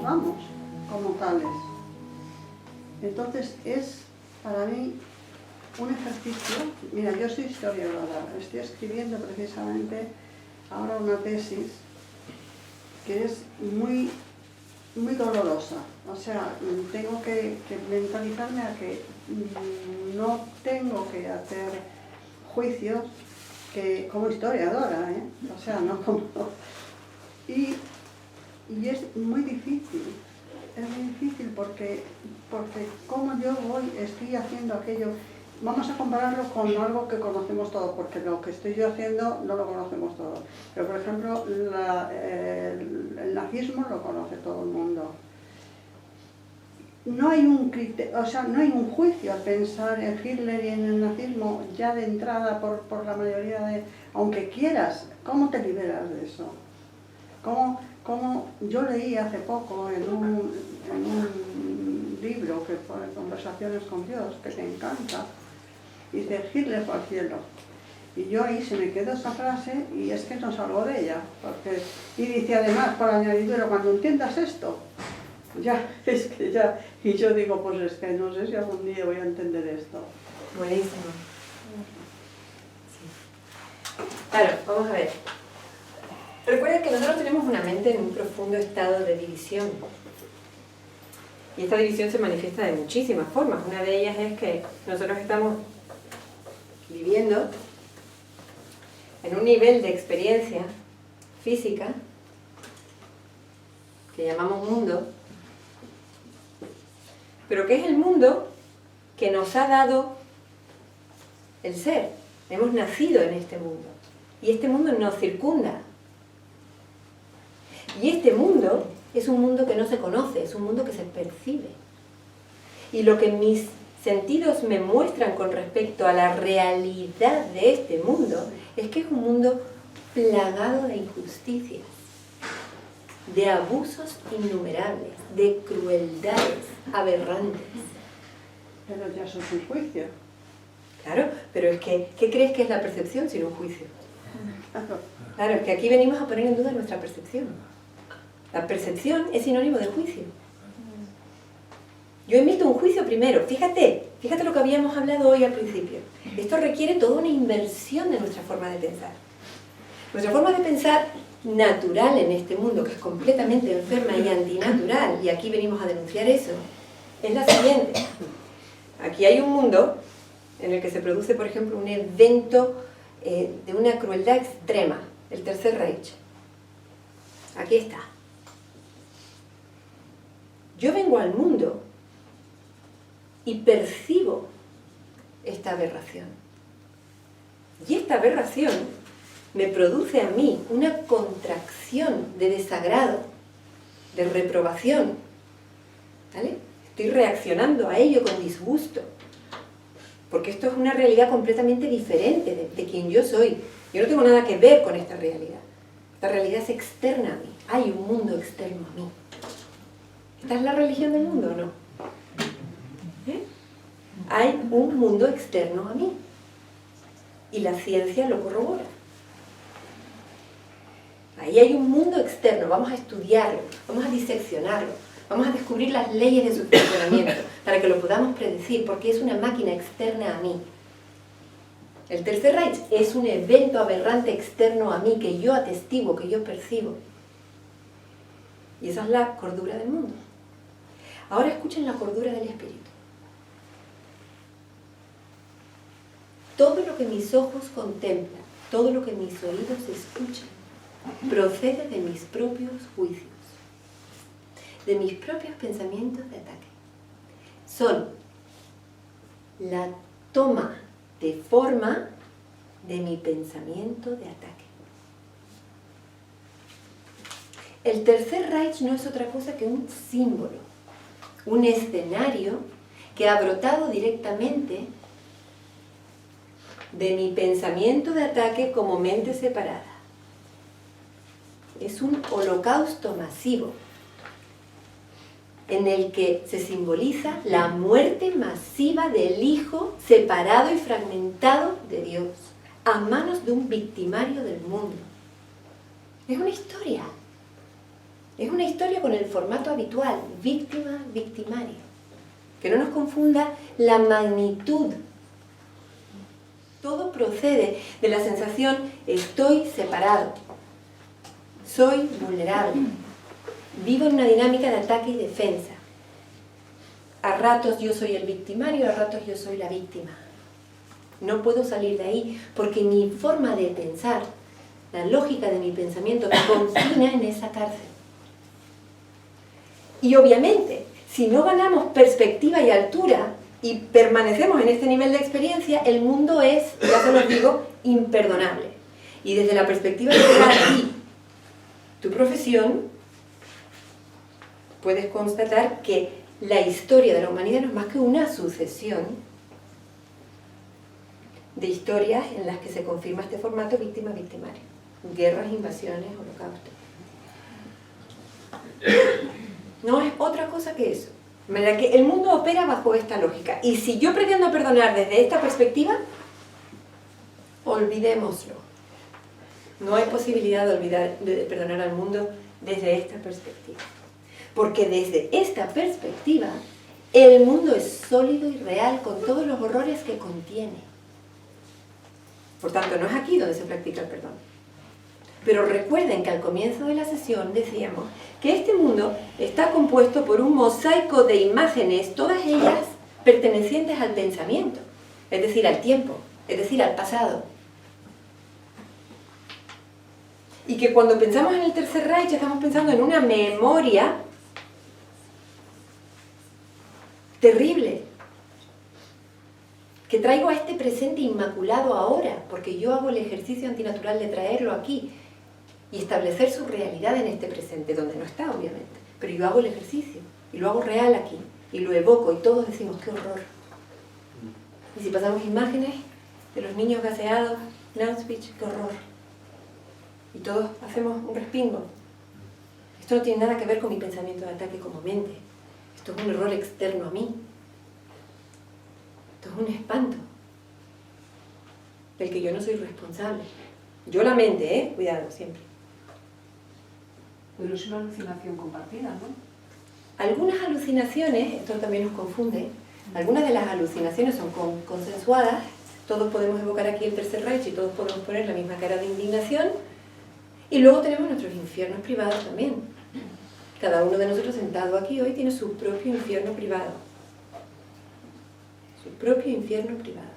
juzgamos como tales. Entonces es para mí un ejercicio. Mira, yo soy historiadora, estoy escribiendo precisamente ahora una tesis que es muy dolorosa. O sea, tengo que mentalizarme a que no tengo que hacer juicios que, como historiadora, o sea, no como... Y es muy difícil porque como yo estoy haciendo aquello, vamos a compararlo con algo que conocemos todos, porque lo que estoy yo haciendo no lo conocemos todos. Pero por ejemplo, el nazismo lo conoce todo el mundo. No hay un criterio, o sea, no hay un juicio a pensar en Hitler y en el nazismo ya de entrada por la mayoría de... Aunque quieras, ¿cómo te liberas de eso? ¿Cómo yo leí hace poco en un libro que pone Conversaciones con Dios, que te encanta, dice Hitler fue al cielo. Y yo ahí se me quedó esa frase y es que no salgo de ella. Y dice además, por añadidura, cuando entiendas esto, ya, es que ya, y yo digo, pues es que no sé si algún día voy a entender esto. Buenísimo. Sí. Claro, vamos a ver. Recuerden que nosotros tenemos una mente en un profundo estado de división. Y esta división se manifiesta de muchísimas formas. Una de ellas es que nosotros estamos viviendo en un nivel de experiencia física que llamamos mundo. Pero ¿qué es el mundo que nos ha dado el ser? Hemos nacido en este mundo. Y este mundo nos circunda. Y este mundo es un mundo que no se conoce, es un mundo que se percibe. Y lo que mis sentidos me muestran con respecto a la realidad de este mundo es que es un mundo plagado de injusticias, de abusos innumerables, de crueldades aberrantes. Pero ya eso es un juicio. Claro, pero es que, ¿qué crees que es la percepción sin un juicio? Claro, es que aquí venimos a poner en duda nuestra percepción. La percepción es sinónimo de juicio. Yo emito un juicio primero. Fíjate lo que habíamos hablado hoy al principio. Esto requiere toda una inversión de nuestra forma de pensar. Nuestra forma de pensar natural en este mundo, que es completamente enferma y antinatural, y aquí venimos a denunciar eso, es la siguiente. Aquí hay un mundo en el que se produce, por ejemplo, un evento de una crueldad extrema, el Tercer Reich. Aquí está. Yo vengo al mundo y percibo esta aberración. Y esta aberración me produce a mí una contracción de desagrado, de reprobación. ¿Vale? Estoy reaccionando a ello con disgusto. Porque esto es una realidad completamente diferente de quien yo soy. Yo no tengo nada que ver con esta realidad. Esta realidad es externa a mí. Hay un mundo externo a mí. ¿Esta es la religión del mundo o no? Hay un mundo externo a mí. Y la ciencia lo corrobora. Ahí hay un mundo externo. Vamos a estudiarlo, vamos a diseccionarlo, vamos a descubrir las leyes de su funcionamiento para que lo podamos predecir, porque es una máquina externa a mí. El Tercer Reich es un evento aberrante externo a mí que yo atestiguo, que yo percibo. Y esa es la cordura del mundo. Ahora escuchen la cordura del espíritu. Todo lo que mis ojos contemplan, todo lo que mis oídos escuchan, procede de mis propios juicios, de mis propios pensamientos de ataque. Son la toma de forma de mi pensamiento de ataque. El Tercer Reich no es otra cosa que un símbolo, un escenario que ha brotado directamente de mi pensamiento de ataque como mente separada. Es un holocausto masivo en el que se simboliza la muerte masiva del Hijo separado y fragmentado de Dios a manos de un victimario del mundo. Es una historia. Es una historia con el formato habitual, víctima-victimario. Que no nos confunda la magnitud. Todo procede de la sensación estoy separado, soy vulnerable, vivo en una dinámica de ataque y defensa. A ratos yo soy el victimario, a ratos yo soy la víctima. No puedo salir de ahí porque mi forma de pensar, la lógica de mi pensamiento me confina en esa cárcel. Y obviamente, si no ganamos perspectiva y altura y permanecemos en este nivel de experiencia, el mundo es, ya se los digo, imperdonable. Y desde la perspectiva de ti, tu profesión, puedes constatar que la historia de la humanidad no es más que una sucesión de historias en las que se confirma este formato víctima-victimario. Guerras, invasiones, holocaustos. No es otra cosa que eso. De manera que el mundo opera bajo esta lógica. Y si yo pretendo perdonar desde esta perspectiva, olvidémoslo. No hay posibilidad de perdonar al mundo desde esta perspectiva. Porque desde esta perspectiva, el mundo es sólido y real con todos los horrores que contiene. Por tanto, no es aquí donde se practica el perdón. Pero recuerden que al comienzo de la sesión decíamos que este mundo está compuesto por un mosaico de imágenes, todas ellas pertenecientes al pensamiento, es decir, al tiempo, es decir, al pasado. Y que cuando pensamos en el Tercer Reich estamos pensando en una memoria terrible, que traigo a este presente inmaculado ahora, porque yo hago el ejercicio antinatural de traerlo aquí y establecer su realidad en este presente, donde no está, obviamente. Pero yo hago el ejercicio, y lo hago real aquí, y lo evoco, y todos decimos, ¡qué horror! Y si pasamos imágenes de los niños gaseados en Auschwitz, ¡qué horror! Y todos hacemos un respingo. Esto no tiene nada que ver con mi pensamiento de ataque como mente. Esto es un error externo a mí. Esto es un espanto del que yo no soy responsable. Yo la mente, cuidado, siempre. Pero es una alucinación compartida, ¿no? Algunas alucinaciones, esto también nos confunde, algunas de las alucinaciones son consensuadas, todos podemos evocar aquí el Tercer Reich y todos podemos poner la misma cara de indignación, y luego tenemos nuestros infiernos privados también. Cada uno de nosotros sentado aquí hoy tiene su propio infierno privado. Su propio infierno privado.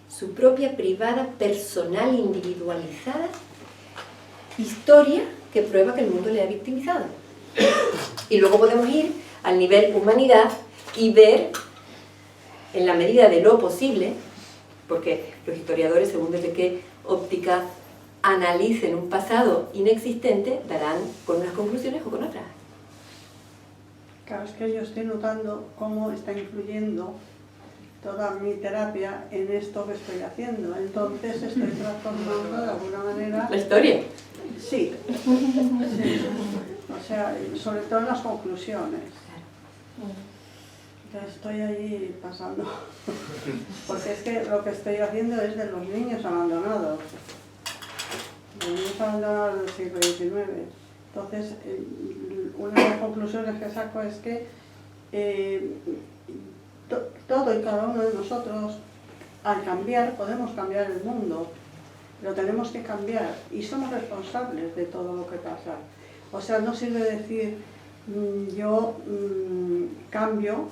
Su propia privada, personal, individualizada historia que prueba que el mundo le ha victimizado. Y luego podemos ir al nivel humanidad y ver, en la medida de lo posible, porque los historiadores, según desde qué óptica analicen un pasado inexistente, darán con unas conclusiones o con otras. Claro, es que yo estoy notando cómo está influyendo toda mi terapia en esto que estoy haciendo. Entonces estoy transformando de alguna manera... ¿La historia? Sí. Sí. O sea, sobre todo en las conclusiones. Estoy ahí pasando. Porque es que lo que estoy haciendo es de los niños abandonados. Los niños abandonados del siglo XIX. Entonces, una de las conclusiones que saco es que todo y cada uno de nosotros, al cambiar, podemos cambiar el mundo. Lo tenemos que cambiar y somos responsables de todo lo que pasa. O sea, no sirve decir yo cambio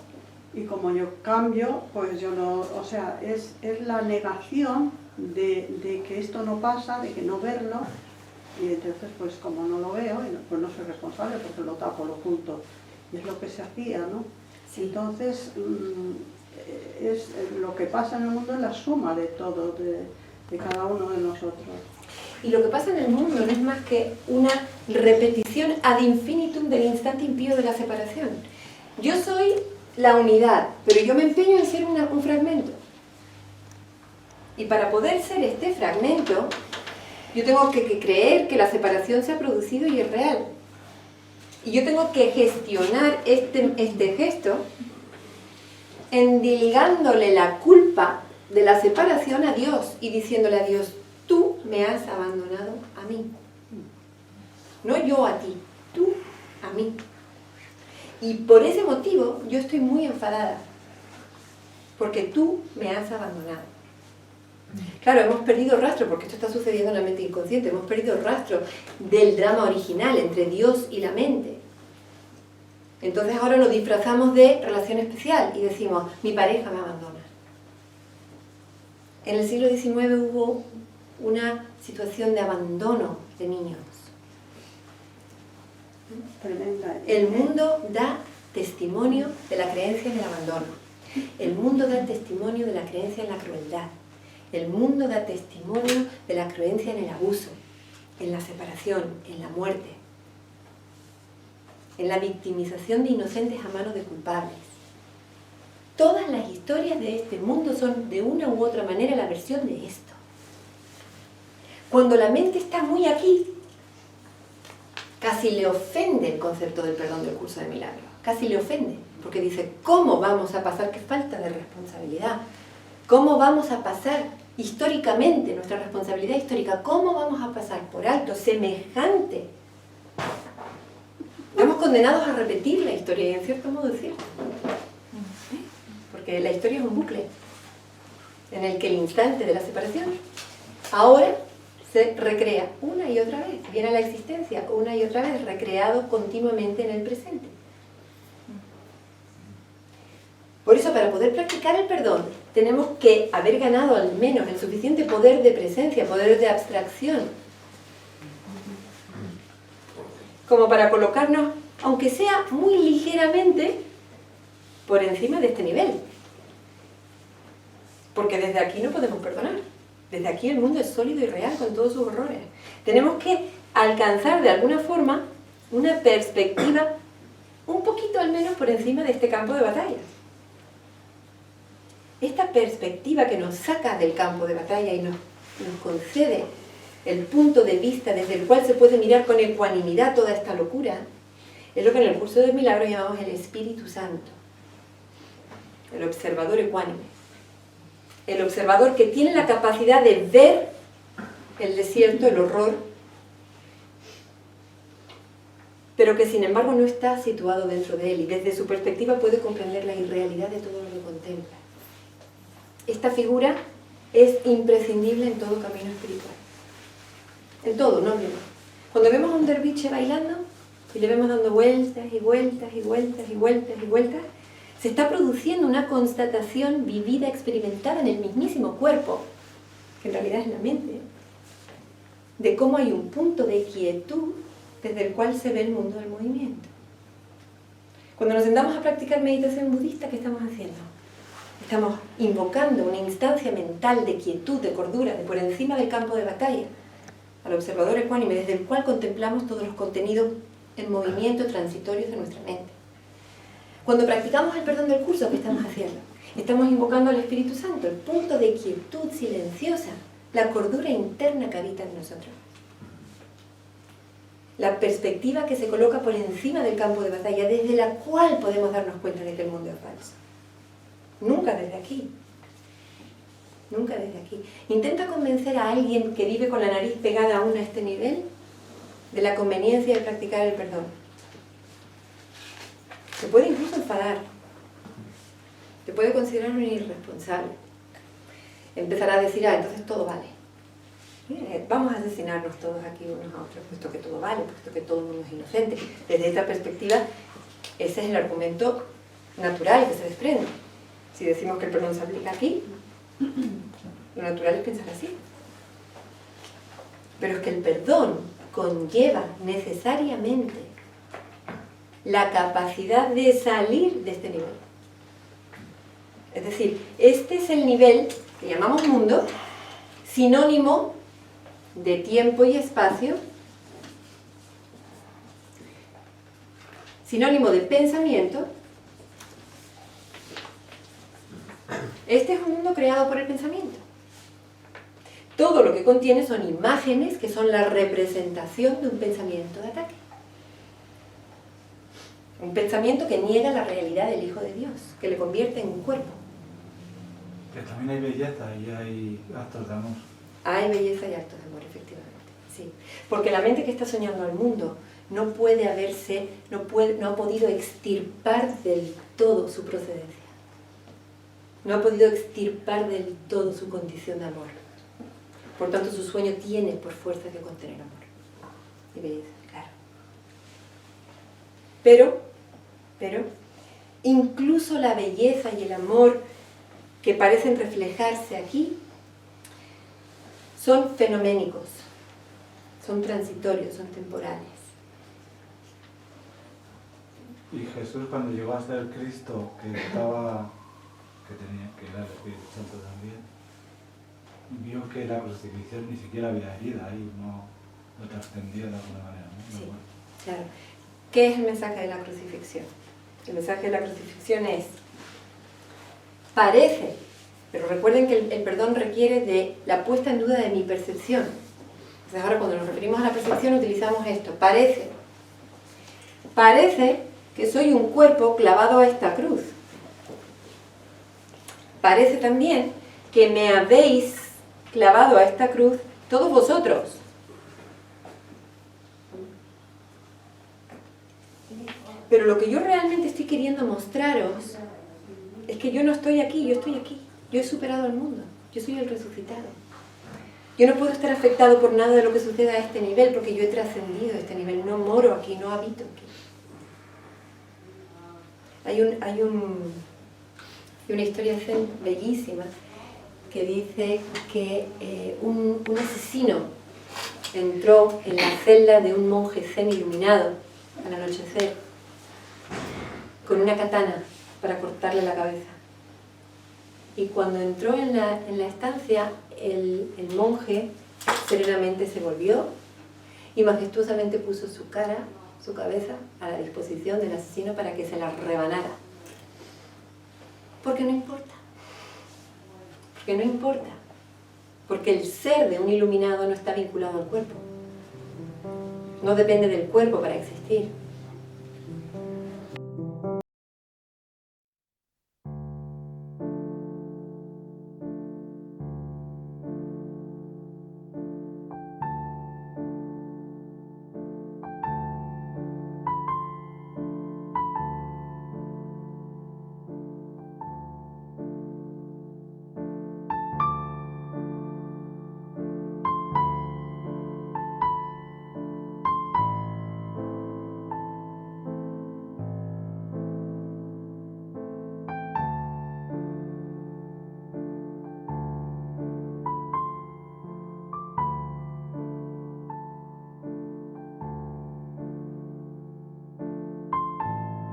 y como yo cambio, pues yo no... O sea, es la negación de que esto no pasa, de que no verlo. Y entonces, pues como no lo veo, pues no soy responsable porque lo tapo, lo oculto. Y es lo que se hacía, ¿no? Sí. Entonces, es lo que pasa en el mundo es la suma de todo, de cada uno de nosotros. Y lo que pasa en el mundo no es más que una repetición ad infinitum del instante impío de la separación. Yo soy la unidad, pero yo me empeño en ser un fragmento. Y para poder ser este fragmento, yo tengo que creer que la separación se ha producido y es real. Y yo tengo que gestionar este gesto endilgándole la culpa de la separación a Dios y diciéndole a Dios, tú me has abandonado a mí. No yo a ti, tú a a mí. Y por ese motivo yo estoy muy enfadada, porque tú me has abandonado. Claro, hemos perdido rastro, porque esto está sucediendo en la mente inconsciente, hemos perdido rastro del drama original entre Dios y la mente. Entonces ahora lo disfrazamos de relación especial y decimos, mi pareja me abandona. En el siglo XIX hubo una situación de abandono de niños. Tremenda. El mundo da testimonio de la creencia en el abandono. El mundo da testimonio de la creencia en la crueldad. El mundo da testimonio de la creencia en el abuso, en la separación, en la muerte, en la victimización de inocentes a manos de culpables. Todas las historias de este mundo son de una u otra manera la versión de esto. Cuando la mente está muy aquí, casi le ofende el concepto del perdón del curso de milagros. Casi le ofende, porque dice, ¿cómo vamos a pasar? ¡Qué falta de responsabilidad! ¿Cómo vamos a pasar históricamente, nuestra responsabilidad histórica, cómo vamos a pasar por alto semejante? Estamos condenados a repetir la historia, y en cierto modo es cierto. Porque la historia es un bucle en el que el instante de la separación ahora se recrea una y otra vez, viene a la existencia una y otra vez, recreado continuamente en el presente. Por eso, para poder practicar el perdón, tenemos que haber ganado al menos el suficiente poder de presencia, poder de abstracción, como para colocarnos, aunque sea muy ligeramente, por encima de este nivel. Porque desde aquí no podemos perdonar. Desde aquí el mundo es sólido y real con todos sus horrores. Tenemos que alcanzar de alguna forma una perspectiva un poquito al menos por encima de este campo de batalla. Esta perspectiva que nos saca del campo de batalla y nos concede el punto de vista desde el cual se puede mirar con ecuanimidad toda esta locura, es lo que en el curso de milagros llamamos el Espíritu Santo, el observador ecuánime. El observador que tiene la capacidad de ver el desierto, el horror, pero que sin embargo no está situado dentro de él y desde su perspectiva puede comprender la irrealidad de todo lo que contempla. Esta figura es imprescindible en todo camino espiritual. En todo, no menos. Cuando vemos a un derviche bailando y le vemos dando vueltas y vueltas y vueltas y vueltas y vueltas, se está produciendo una constatación vivida, experimentada en el mismísimo cuerpo, que en realidad es la mente, de cómo hay un punto de quietud desde el cual se ve el mundo del movimiento. Cuando nos sentamos a practicar meditación budista, ¿qué estamos haciendo? Estamos invocando una instancia mental de quietud, de cordura, de por encima del campo de batalla, al observador ecuánime, desde el cual contemplamos todos los contenidos en movimiento transitorios de nuestra mente. Cuando practicamos el perdón del curso, ¿qué estamos haciendo? Estamos invocando al Espíritu Santo, el punto de quietud silenciosa, la cordura interna que habita en nosotros. La perspectiva que se coloca por encima del campo de batalla, desde la cual podemos darnos cuenta de que el mundo es falso. Nunca desde aquí. Nunca desde aquí. Intenta convencer a alguien que vive con la nariz pegada aún a este nivel de la conveniencia de practicar el perdón. Se puede incluso enfadar. Te puede considerar un irresponsable. Empezará a decir, entonces todo vale. Vamos a asesinarnos todos aquí unos a otros, puesto que todo vale, puesto que todo el mundo es inocente. Desde esta perspectiva, ese es el argumento natural que se desprende. Si decimos que el perdón se aplica aquí, lo natural es pensar así. Pero es que el perdón conlleva necesariamente la capacidad de salir de este nivel. Es decir, este es el nivel que llamamos mundo, sinónimo de tiempo y espacio, sinónimo de pensamiento. Este es un mundo creado por el pensamiento. Todo lo que contiene son imágenes que son la representación de un pensamiento de ataque. Un pensamiento que niega la realidad del Hijo de Dios, que le convierte en un cuerpo. Pero también hay belleza y hay actos de amor. Hay belleza y actos de amor, efectivamente. Sí. Porque la mente que está soñando al mundo no puede haberse, no ha podido extirpar del todo su procedencia. No ha podido extirpar del todo su condición de amor. Por tanto, su sueño tiene por fuerza que contener amor y belleza, claro. Pero, incluso la belleza y el amor que parecen reflejarse aquí son fenoménicos, son transitorios, son temporales. Y Jesús, cuando llegó a ser Cristo, que era el Espíritu Santo también, vio que la crucifixión ni siquiera había herida ahí, no trascendía de alguna manera, ¿no? Sí, claro. ¿Qué es el mensaje de la crucifixión? El mensaje de la crucifixión es, parece, pero recuerden que el perdón requiere de la puesta en duda de mi percepción. Entonces ahora cuando nos referimos a la percepción utilizamos esto, parece que soy un cuerpo clavado a esta cruz. Parece también que me habéis clavado a esta cruz todos vosotros. Pero lo que yo realmente estoy queriendo mostraros es que yo no estoy aquí, yo estoy aquí. Yo he superado al mundo, yo soy el resucitado. Yo no puedo estar afectado por nada de lo que suceda a este nivel porque yo he trascendido este nivel, no moro aquí, no habito aquí. Hay una historia zen bellísima que dice que un asesino entró en la celda de un monje zen iluminado al anochecer con una katana para cortarle la cabeza. Y cuando entró en la estancia, el monje serenamente se volvió y majestuosamente puso su cara, su cabeza, a la disposición del asesino para que se la rebanara. Porque no importa. Porque no importa. Porque el ser de un iluminado no está vinculado al cuerpo. No depende del cuerpo para existir.